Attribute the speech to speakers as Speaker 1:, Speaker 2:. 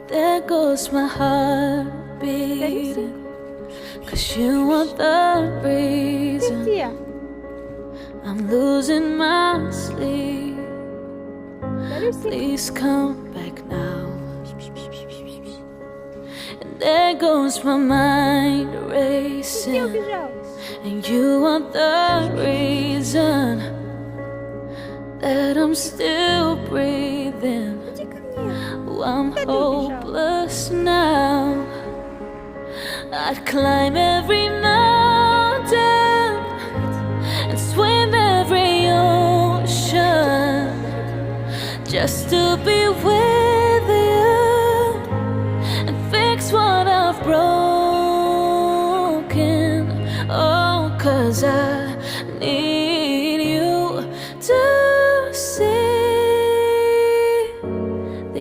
Speaker 1: There goes my heart beating, 'cause you are the reason
Speaker 2: Где?
Speaker 1: I'm losing my sleep. Please come back now. And there goes my mind
Speaker 2: Где
Speaker 1: racing,
Speaker 2: убежал?
Speaker 1: and you are the reason that I'm still breathing.
Speaker 2: Иди ко мне.
Speaker 1: Oh, I'm
Speaker 2: Куда ты убежал?
Speaker 1: hopeless now. I'd climb every mountain and swim every ocean just to be with